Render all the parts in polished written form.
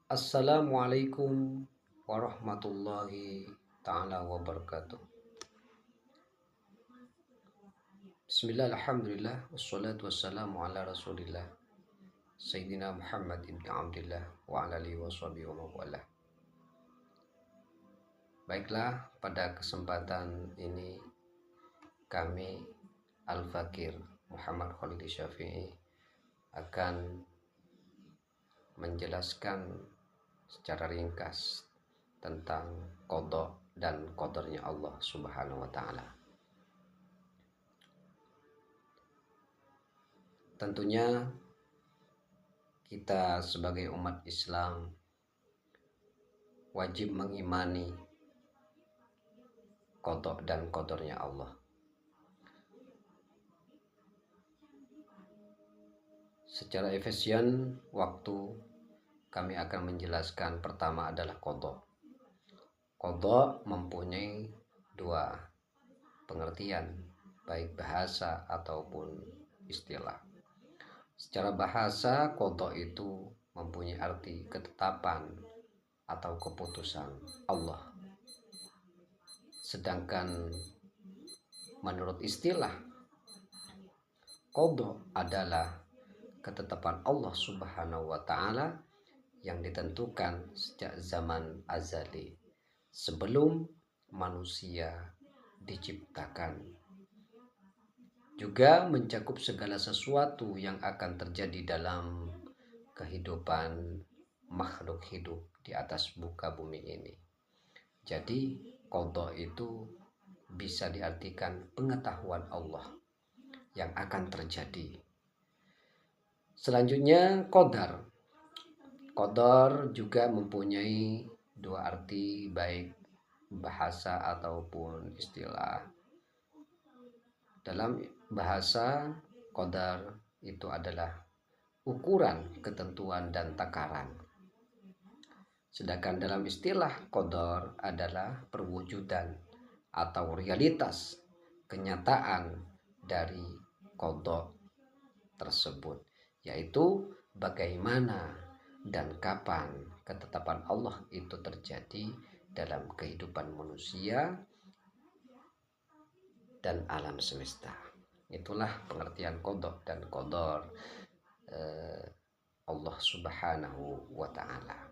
Assalamualaikum warahmatullahi ta'ala wabarakatuh. Bismillah, alhamdulillah, wassalatu wassalamu ala rasulillah Sayyidina Muhammad ibn Abdillah wa ala alihi wa sahbihi wa mawalah. Baiklah, pada kesempatan ini kami Al-Fakir Muhammad Khalid Syafi'i akan menjelaskan secara ringkas tentang qada dan qadarnya Allah Subhanahu wa taala. Tentunya kita sebagai umat Islam wajib mengimani qada dan qadarnya Allah. Secara efisien waktu kami akan menjelaskan pertama adalah qada. Qada mempunyai dua pengertian, baik bahasa ataupun istilah. Secara bahasa, qada itu mempunyai arti ketetapan atau keputusan Allah. Sedangkan menurut istilah, qada adalah ketetapan Allah Subhanahu wa taala yang ditentukan sejak zaman azali, sebelum manusia diciptakan. Juga mencakup segala sesuatu yang akan terjadi dalam kehidupan makhluk hidup di atas muka bumi ini. Jadi qada itu bisa diartikan pengetahuan Allah yang akan terjadi. Selanjutnya qadar. Qadar juga mempunyai dua arti, baik bahasa ataupun istilah. Dalam bahasa, qadar itu adalah ukuran, ketentuan, dan takaran. Sedangkan dalam istilah, qadar adalah perwujudan atau realitas, kenyataan dari qada tersebut, yaitu bagaimana dan kapan ketetapan Allah itu terjadi dalam kehidupan manusia dan alam semesta. Itulah pengertian qada dan qadar Allah Subhanahu wa taala.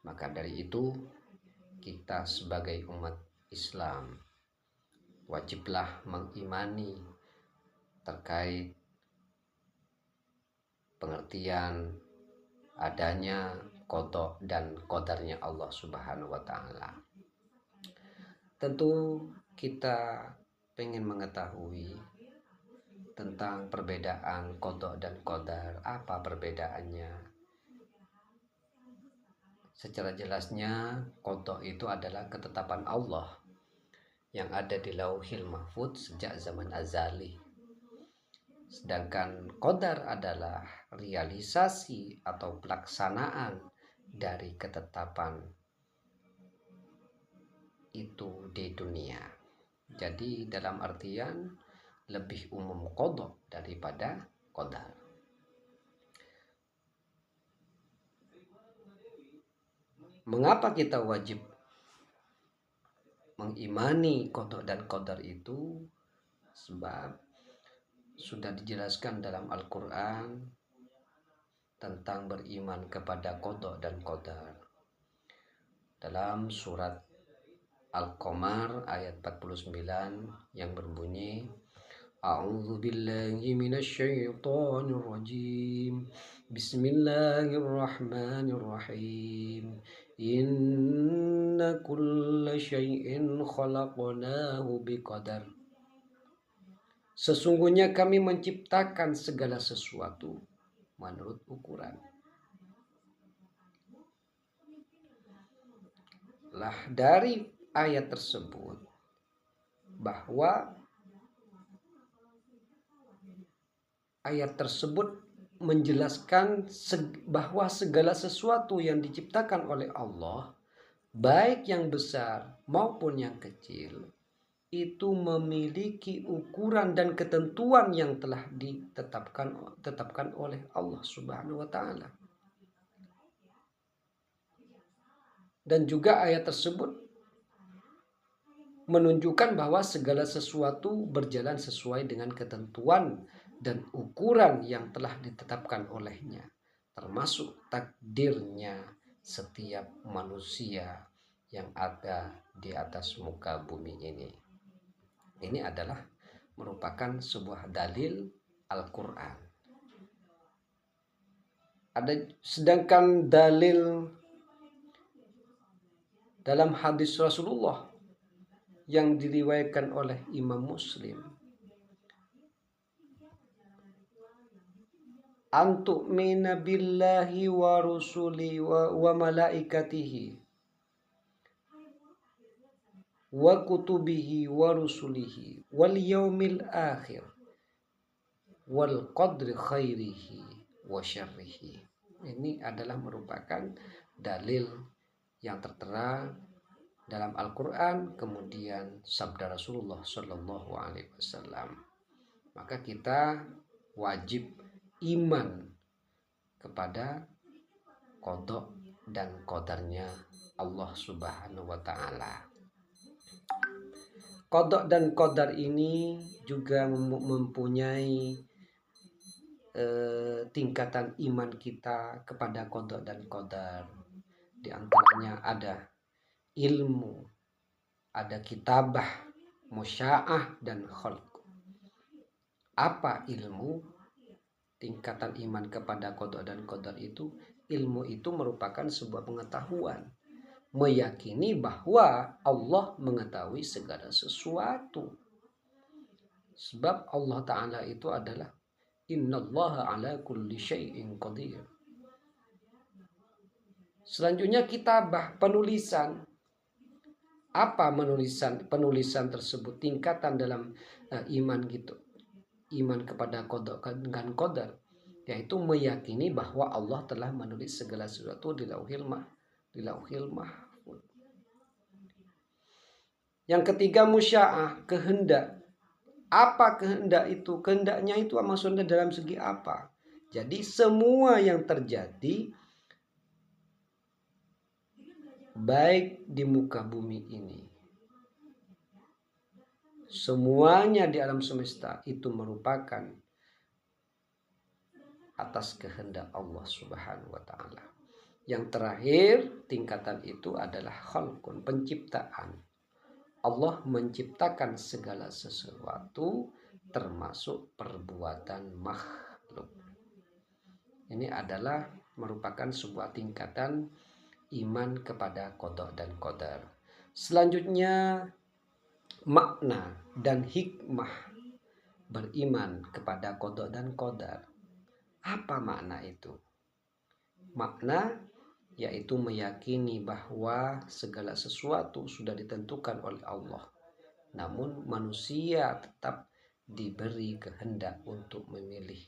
Maka dari itu, kita sebagai umat Islam wajiblah mengimani terkait pengertian adanya qada dan qadarnya Allah Subhanahu wa taala. Tentu kita pengen mengetahui tentang perbedaan qada dan qadar. Apa perbedaannya? Secara jelasnya, qada itu adalah ketetapan Allah yang ada di Lauhil Mahfuz sejak zaman azali. Sedangkan qadar adalah realisasi atau pelaksanaan dari ketetapan itu di dunia. Jadi dalam artian lebih umum qada daripada qadar. Mengapa kita wajib mengimani qada dan qadar itu? Sebab sudah dijelaskan dalam Al-Quran tentang beriman kepada qada dan qadar. Dalam surat Al-Qamar ayat 49 yang berbunyi, A'udzu billahi minasyaitonir rajim. Bismillahirrahmanirrahim. Inna kulla syai'in khalaqnahu biqadar. Sesungguhnya kami menciptakan segala sesuatu menurut ukuran. Lah dari ayat tersebut bahwa ayat tersebut menjelaskan bahwa segala sesuatu yang diciptakan oleh Allah, baik yang besar maupun yang kecil, itu memiliki ukuran dan ketentuan yang telah ditetapkan oleh Allah Subhanahu wa taala. Dan juga ayat tersebut menunjukkan bahwa segala sesuatu berjalan sesuai dengan ketentuan dan ukuran yang telah ditetapkan olehnya, termasuk takdirnya setiap manusia yang ada di atas muka bumi ini. Ini adalah merupakan sebuah dalil Al-Quran. Sedangkan dalil dalam hadis Rasulullah yang diriwayatkan oleh Imam Muslim, antu'mina billahi wa rusuli wa malaikatihi wa kutubihi wa rusulihi wal yaumil akhir wal qadri khairihi wa syarrihi. Ini adalah merupakan dalil yang tertera dalam Al-Quran, kemudian sabda Rasulullah Shallallahu Alaihi Wasallam. Maka kita wajib iman kepada qada dan qadarnya Allah Subhanahu Wa Taala. Qada dan qadar ini juga mempunyai tingkatan iman kita kepada qada dan qadar. Di antaranya ada ilmu, ada kitabah, musya'ah, dan khalq. Apa ilmu? Tingkatan iman kepada qada dan qadar itu, ilmu itu merupakan sebuah pengetahuan, meyakini bahwa Allah mengetahui segala sesuatu. Sebab Allah Ta'ala itu adalah innallaha ala kulli syai'in qadir. Selanjutnya kitabah, penulisan. Apa penulisan tersebut? Tingkatan dalam iman gitu. Iman kepada qada dan qadar, yaitu meyakini bahwa Allah telah menulis segala sesuatu di lauhil mahfuz. Yang ketiga musya'ah, kehendak. Apa kehendak itu? Kehendaknya itu maksudnya dalam segi apa? Jadi semua yang terjadi baik di muka bumi ini, semuanya di alam semesta itu merupakan atas kehendak Allah Subhanahu wa Ta'ala. Yang terakhir tingkatan itu adalah khalqun, penciptaan. Allah menciptakan segala sesuatu termasuk perbuatan makhluk. Ini adalah merupakan sebuah tingkatan iman kepada qada dan qadar. Selanjutnya makna dan hikmah beriman kepada qada dan qadar. Apa makna itu? Makna yaitu meyakini bahwa segala sesuatu sudah ditentukan oleh Allah. Namun manusia tetap diberi kehendak untuk memilih,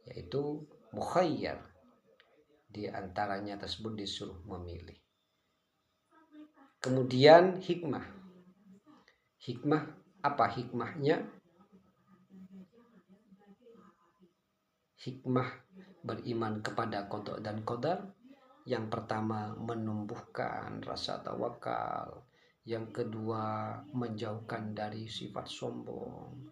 yaitu mukhayyar. Di antaranya tersebut disuruh memilih. Kemudian hikmah. Hikmah, apa hikmahnya? Hikmah beriman kepada qada dan qadar. Yang pertama menumbuhkan rasa tawakal. Yang kedua menjauhkan dari sifat sombong.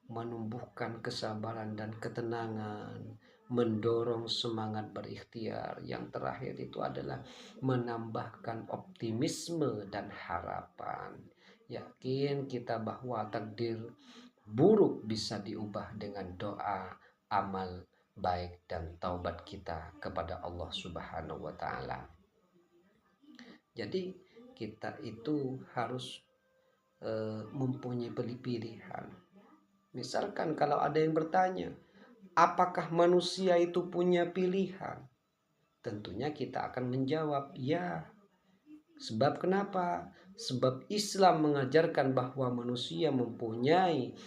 Menumbuhkan kesabaran dan ketenangan, mendorong semangat berikhtiar. Yang terakhir itu adalah menambahkan optimisme dan harapan. Yakin kita bahwa takdir buruk bisa diubah dengan doa, amal baik, dan taubat kita kepada Allah Subhanahu wa Ta'ala. Jadi kita itu harus mempunyai pilihan. Misalkan kalau ada yang bertanya, apakah manusia itu punya pilihan? Tentunya kita akan menjawab, ya. Sebab kenapa? Sebab Islam mengajarkan bahwa manusia mempunyai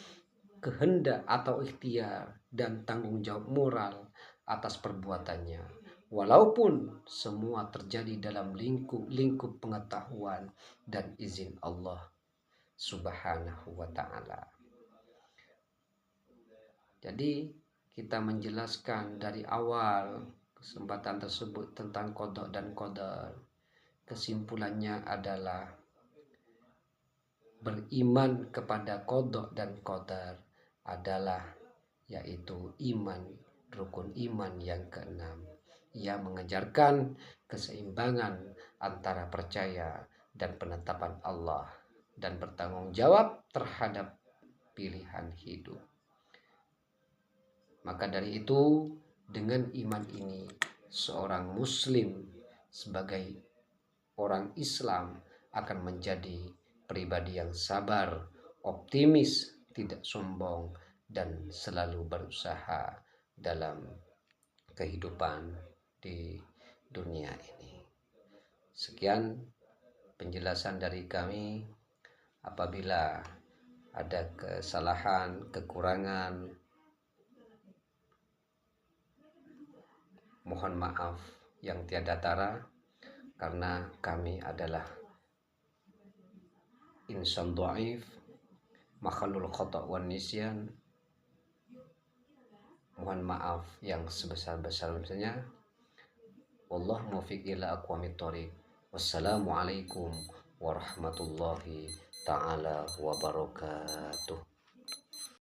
kehendak atau ikhtiar dan tanggung jawab moral atas perbuatannya. Walaupun semua terjadi dalam lingkup pengetahuan dan izin Allah Subhanahu wa Ta'ala. Jadi kita menjelaskan dari awal kesempatan tersebut tentang qada dan qadar. kesimpulannya adalah beriman kepada qada dan qadar adalah yaitu iman, rukun iman yang keenam. Ia mengajarkan keseimbangan antara percaya dan penetapan Allah dan bertanggung jawab terhadap pilihan hidup. Maka dari itu, dengan iman ini seorang muslim sebagai orang Islam akan menjadi pribadi yang sabar, optimis, tidak sombong, dan selalu berusaha dalam kehidupan di dunia ini. Sekian penjelasan dari kami. Apabila ada kesalahan, kekurangan, mohon maaf yang tiada tara, karena kami adalah insan dhaif, makhlul khata' wan nisyan. Mohon maaf yang sebesar-besarnya. Wallahu muwaffiq ila aqwamit thoriq. Wassalamualaikum warahmatullahi ta'ala wabarakatuh.